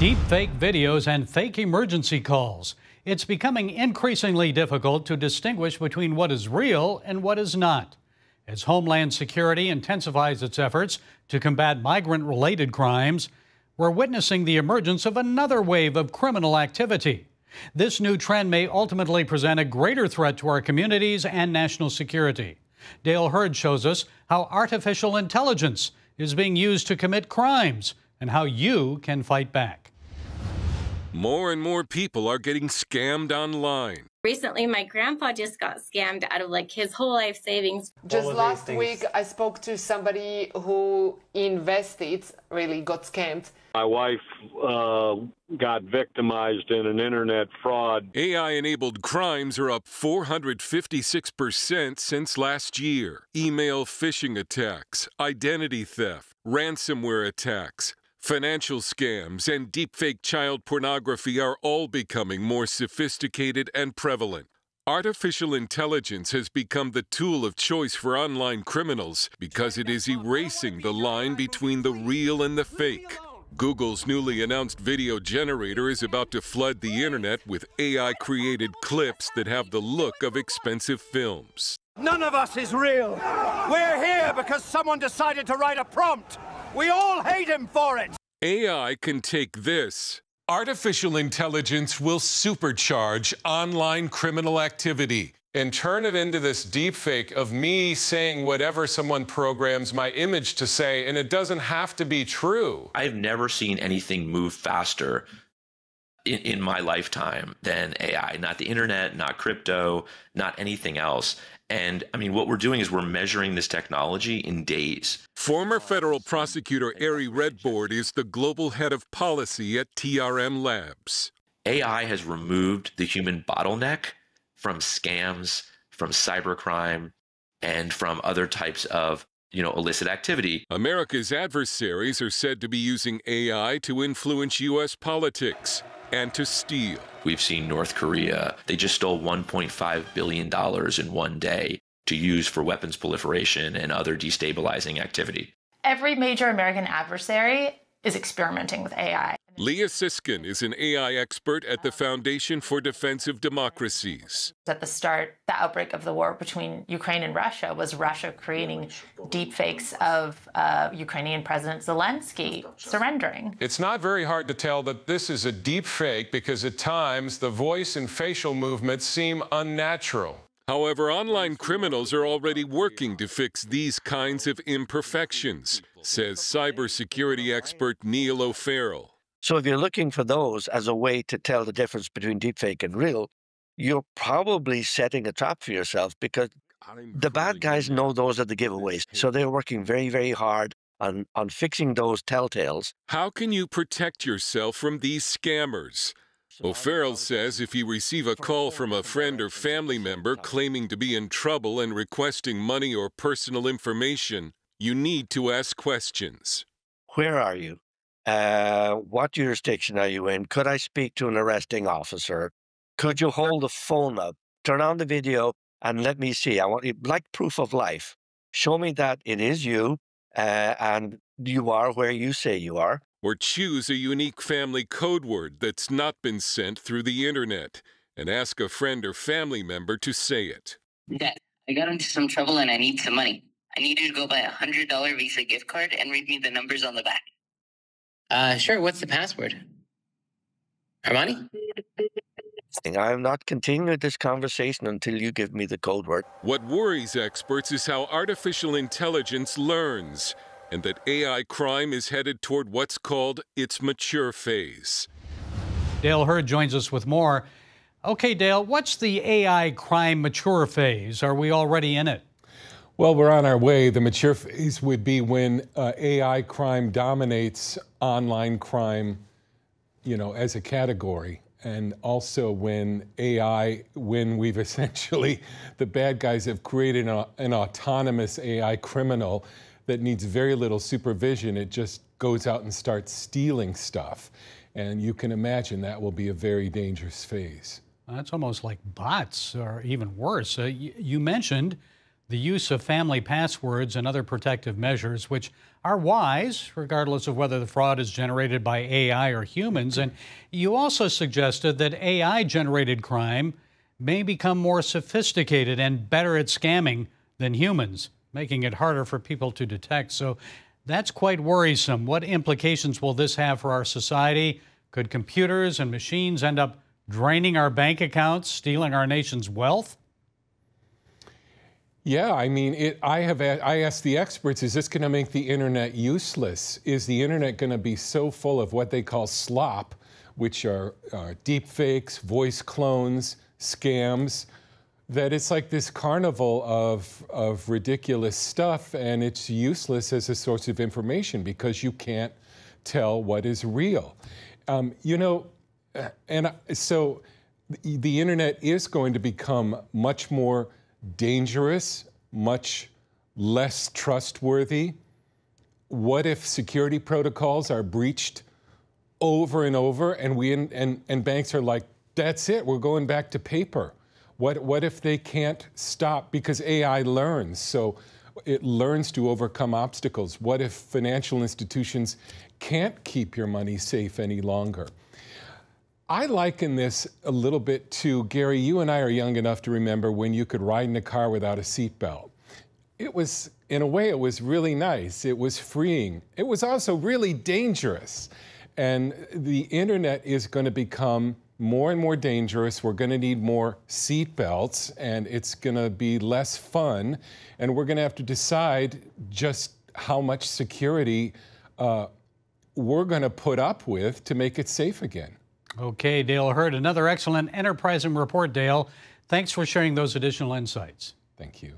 Deep fake videos and fake emergency calls. It's becoming increasingly difficult to distinguish between what is real and what is not. As Homeland Security intensifies its efforts to combat migrant-related crimes, we're witnessing the emergence of another wave of criminal activity. This new trend may ultimately present a greater threat to our communities and national security. Dale Hurd shows us how artificial intelligence is being used to commit crimes and how you can fight back. More and more people are getting scammed online. Recently, my grandpa just got scammed out of his whole life savings. Just last week, I spoke to somebody who really got scammed. My wife got victimized in an internet fraud. AI-enabled crimes are up 456% since last year. Email phishing attacks, identity theft, ransomware attacks, financial scams, and deepfake child pornography are all becoming more sophisticated and prevalent. Artificial intelligence has become the tool of choice for online criminals because it is erasing the line between the real and the fake. Google's newly announced video generator is about to flood the internet with AI-created clips that have the look of expensive films. None of us is real. We're here because someone decided to write a prompt. We all hate him for it. AI can take this. Artificial intelligence will supercharge online criminal activity and turn it into this deep fake of me saying whatever someone programs my image to say, and it doesn't have to be true. I've never seen anything move faster in my lifetime than AI. Not the internet, not crypto, not anything else. And I mean, what we're doing is we're measuring this technology in days. Former federal prosecutor Ari Redbord is the global head of policy at TRM Labs. AI has removed the human bottleneck from scams, from cybercrime, and from other types of, illicit activity. America's adversaries are said to be using AI to influence U.S. politics and to steal. We've seen North Korea. They just stole $1.5 billion in one day to use for weapons proliferation and other destabilizing activity. Every major American adversary is experimenting with AI. Leah Siskin is an AI expert at the Foundation for Defensive Democracies. At the start, the outbreak of the war between Ukraine and Russia was Russia creating deepfakes of Ukrainian President Zelensky surrendering. It's not very hard to tell that this is a deep fake because at times the voice and facial movements seem unnatural. However, online criminals are already working to fix these kinds of imperfections, says cybersecurity expert Neil O'Farrell. So if you're looking for those as a way to tell the difference between deepfake and real, you're probably setting a trap for yourself because the bad guys know those are the giveaways. So they're working very, very hard on fixing those telltales. How can you protect yourself from these scammers? O'Farrell says if you receive a call from a friend or family member claiming to be in trouble and requesting money or personal information, you need to ask questions. Where are you? What jurisdiction are you in? Could I speak to an arresting officer? Could you hold the phone up, turn on the video, and let me see? I want you, like proof of life. Show me that it is you, and you are where you say you are. Or choose a unique family code word that's not been sent through the internet and ask a friend or family member to say it. Dad, I got into some trouble and I need some money. I need you to go buy a $100 Visa gift card and read me the numbers on the back. Sure. What's the password? Armani? I'm not continuing this conversation until you give me the code word. What worries experts is how artificial intelligence learns, and that AI crime is headed toward what's called its mature phase. Dale Hurd joins us with more. Okay, Dale, what's the AI crime mature phase? Are we already in it? Well, we're on our way. The mature phase would be when AI crime dominates online crime, as a category. And also when we've essentially, the bad guys have created an autonomous AI criminal that needs very little supervision. It just goes out and starts stealing stuff. And you can imagine that will be a very dangerous phase. That's almost like bots, or even worse. You mentioned the use of family passwords and other protective measures, which are wise, regardless of whether the fraud is generated by AI or humans. And you also suggested that AI-generated crime may become more sophisticated and better at scamming than humans, making it harder for people to detect. So that's quite worrisome. What implications will this have for our society? Could computers and machines end up draining our bank accounts, stealing our nation's wealth? Yeah, I mean, I asked the experts, is this going to make the internet useless? Is the internet going to be so full of what they call slop, which are deep fakes, voice clones, scams, that it's like this carnival of ridiculous stuff, and it's useless as a source of information because you can't tell what is real. You know, and so the internet is going to become much more dangerous, much less trustworthy. What if security protocols are breached over and over, and banks are like, that's it, we're going back to paper? What if they can't stop because AI learns, so it learns to overcome obstacles? What if financial institutions can't keep your money safe any longer? I liken this a little bit to, Gary, you and I are young enough to remember when you could ride in a car without a seatbelt. It was, in a way, it was really nice. It was freeing. It was also really dangerous. And the internet is going to become more and more dangerous. We're going to need more seatbelts, and it's going to be less fun. And we're going to have to decide just how much security we're going to put up with to make it safe again. Okay, Dale Hurd, another excellent enterprising report, Dale. Thanks for sharing those additional insights. Thank you.